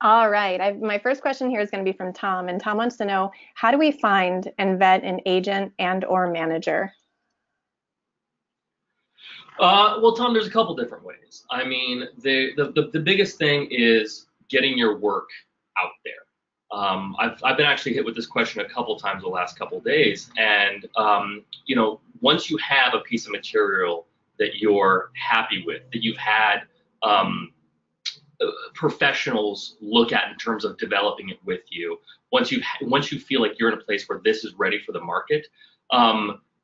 All right. My first question here is going to be from Tom, and Tom wants to know, how do we find and vet an agent and or manager? Well, Tom, there's a couple different ways. I mean, the biggest thing is getting your work out there. I've been actually hit with this question a couple times the last couple days, and once you have a piece of material that you're happy with, that you've had um, professionals look at in terms of developing it with you, once you feel like you're in a place where this is ready for the market,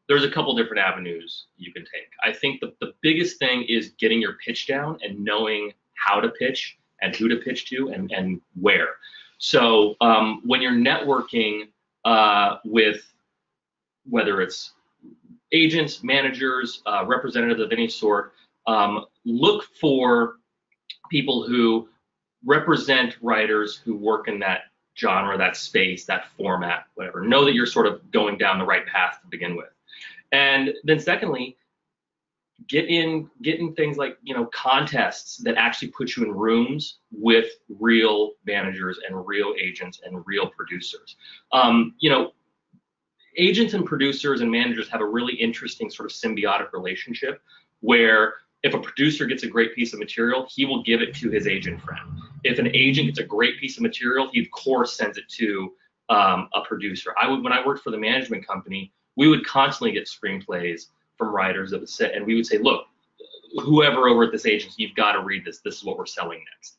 there's a couple different avenues you can take. I think the biggest thing is getting your pitch down and knowing how to pitch and who to pitch to and where. So when you're networking with whether it's agents, managers, representatives of any sort, look for people who represent writers who work in that genre, that space, that format, whatever. Know that you're sort of going down the right path to begin with. And then secondly, get in things like contests that actually put you in rooms with real managers and real agents and real producers. Agents and producers and managers have a really interesting sort of symbiotic relationship where if a producer gets a great piece of material, he will give it to his agent friend. If an agent gets a great piece of material, he of course sends it to a producer. When I worked for the management company, we would constantly get screenplays from writers that would say, and we would say, look, whoever over at this agency, you've got to read this. This is what we're selling next.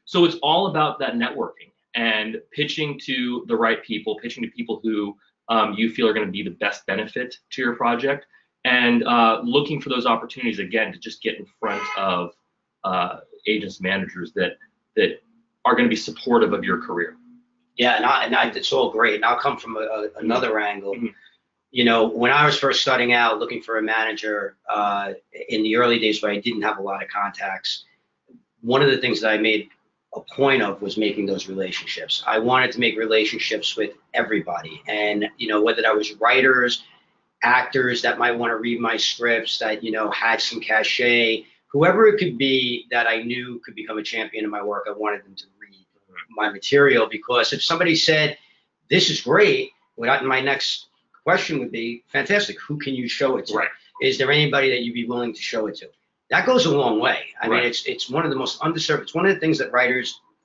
So it's all about that networking and pitching to the right people, pitching to people who you feel are going to be the best benefit to your project, and looking for those opportunities again to just get in front of agents, managers that are going to be supportive of your career. Yeah, it's all great. And I'll come from another angle. Mm-hmm. When I was first starting out looking for a manager in the early days where I didn't have a lot of contacts, one of the things that I made a point of was making those relationships. I wanted to make relationships with everybody. And, whether that was writers, actors that might want to read my scripts, that, had some cachet, whoever it could be that I knew could become a champion in my work, I wanted them to read my material. Because if somebody said, this is great, my next question would be, fantastic, who can you show it to? Right. Is there anybody that you'd be willing to show it to? That goes a long way. I Right. mean, it's one of the most underserved. It's one of the things that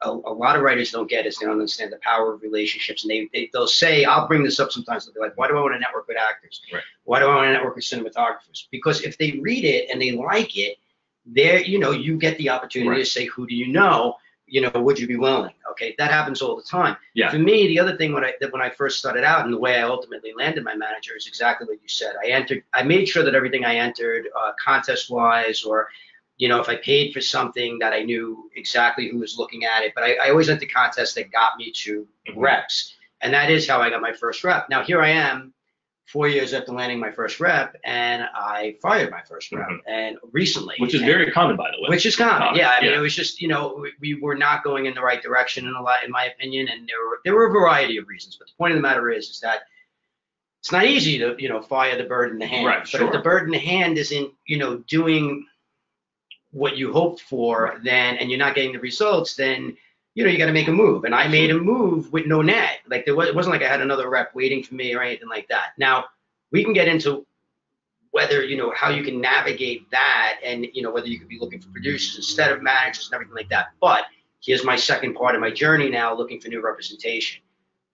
a lot of writers don't get, is they don't understand the power of relationships. And they'll say, I'll bring this up sometimes, they'll be like, why do I want to network with actors? Right. Why do I want to network with cinematographers? Because if they read it and they like it, you get the opportunity Right. to say, who do you know? Would you be willing? Okay, that happens all the time. Yeah. For me, the other thing when I first started out, and the way I ultimately landed my manager, is exactly what you said. I made sure that everything I entered, contest-wise, or if I paid for something, that I knew exactly who was looking at it. But I always entered contests that got me to reps, and that is how I got my first rep. Now here I am, 4 years after landing my first rep, and I fired my first rep, and recently, Which is very common, by the way. which is common. Yeah, I mean, yeah. it was just, we were not going in the right direction in my opinion, and there were a variety of reasons. But the point of the matter is that it's not easy to fire the bird in the hand. Right, but sure. if the bird in the hand isn't doing what you hoped for, Right. then, and you're not getting the results, then you got to make a move. And I made a move with no net. Like it wasn't like I had another rep waiting for me or anything like that. Now we can get into whether how you can navigate that, and whether you could be looking for producers instead of managers and everything like that. But here's my second part of my journey now, looking for new representation.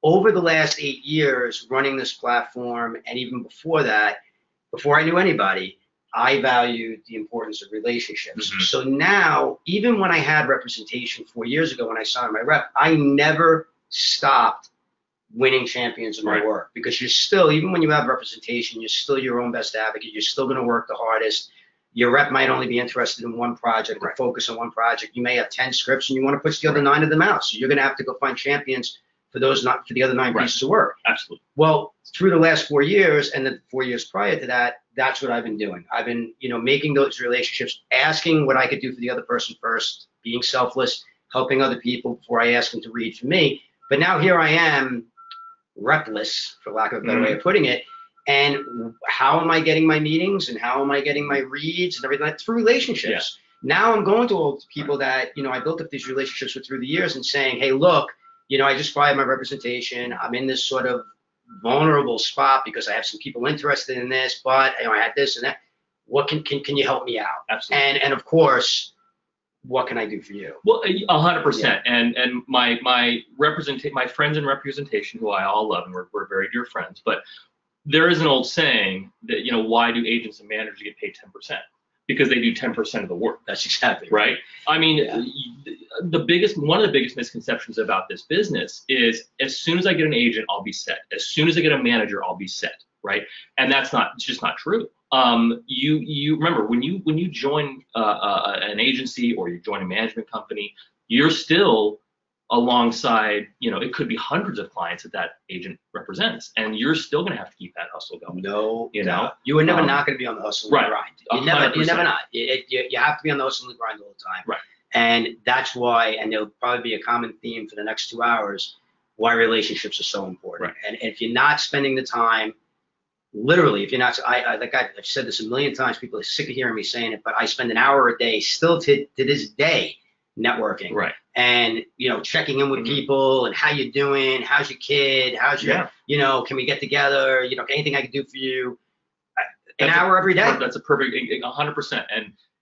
Over the last 8 years running this platform, and even before that, before I knew anybody, I valued the importance of relationships. Mm-hmm. So now, even when I had representation 4 years ago when I signed my rep, I never stopped winning champions in my Right. work, because you're still, even when you have representation, you're still your own best advocate. You're still going to work the hardest. Your rep might only be interested in one project, or focus on one project. You may have 10 scripts and you want to push the other 9 of them out. So you're going to have to go find champions for the other 9 Right. pieces of work. Absolutely. Well, through the last 4 years, and the 4 years prior to that, that's what I've been doing. I've been, making those relationships, asking what I could do for the other person first, being selfless, helping other people before I ask them to read for me. But now here I am, repless, for lack of a better way of putting it. And how am I getting my meetings, and how am I getting my reads and everything? Through relationships. Now I'm going to all the people that, I built up these relationships with through the years and saying, hey, look, I just fired my representation. I'm in this sort of vulnerable spot because I have some people interested in this, but I had this and that. What can you help me out? Absolutely. And of course, what can I do for you? Well, 100%. And my friends in representation, who I all love, and we're very dear friends, but there is an old saying that, why do agents and managers get paid 10%? Because they do 10% of the work. That's exactly right. I mean, one of the biggest misconceptions about this business is as soon as I get an agent, I'll be set. As soon as I get a manager, I'll be set, right? And it's just not true. You remember when you join an agency or you join a management company, you're still alongside, it could be hundreds of clients that agent represents, and you're still going to have to keep that hustle going. No, you are never not going to be on the hustle and grind. You're never not. You have to be on the hustle and grind all the time. Right. And that's why, and there'll probably be a common theme for the next 2 hours, why relationships are so important. Right. And if you're not spending the time, literally, if you're not, I've said this a million times, people are sick of hearing me saying it, but I spend an hour a day still to this day networking. Right. And, checking in with people and how you doing, how's your kid, how's your, can we get together, anything I can do for you, an hour every day. That's a perfect, 100%.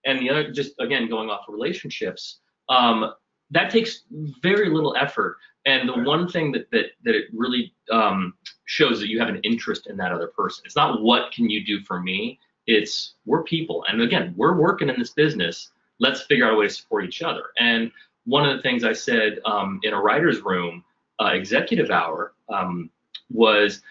And the other, just again, going off of relationships, that takes very little effort. And the one thing that it really shows that you have an interest in that other person. It's not what can you do for me, it's we're people. And again, we're working in this business. Let's figure out a way to support each other. And one of the things I said in a writer's room executive hour was,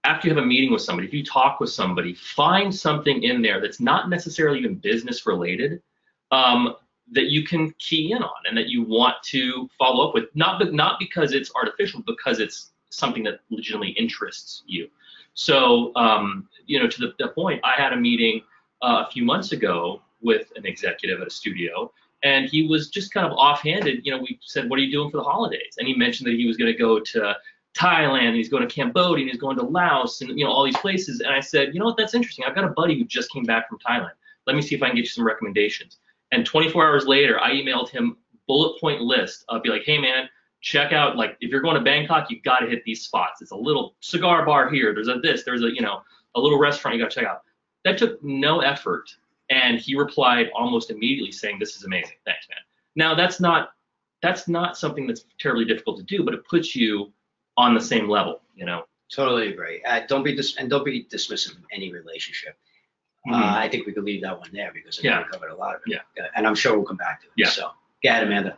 after you have a meeting with somebody, if you talk with somebody, find something in there that's not necessarily even business related that you can key in on and that you want to follow up with, not because it's artificial, because it's something that legitimately interests you. So, to the point, I had a meeting a few months ago with an executive at a studio, and he was just kind of offhanded. We said, what are you doing for the holidays? And he mentioned that he was going to go to Thailand, and he's going to Cambodia, and he's going to Laos, and all these places. And I said, you know what, that's interesting. I've got a buddy who just came back from Thailand. Let me see if I can get you some recommendations. And 24 hours later, I emailed him bullet point list. I'll be like, hey man, check out, like, if you're going to Bangkok, you got to hit these spots. It's a little cigar bar here. There's there's a little restaurant you got to check out. That took no effort. And he replied almost immediately saying, this is amazing. Thanks, man. Now that's not something that's terribly difficult to do, but it puts you on the same level, Totally agree. Don't be dismissive of any relationship. I think we could leave that one there because I think we covered a lot of it. Yeah. And I'm sure we'll come back to it. Yeah. So, go ahead, Amanda.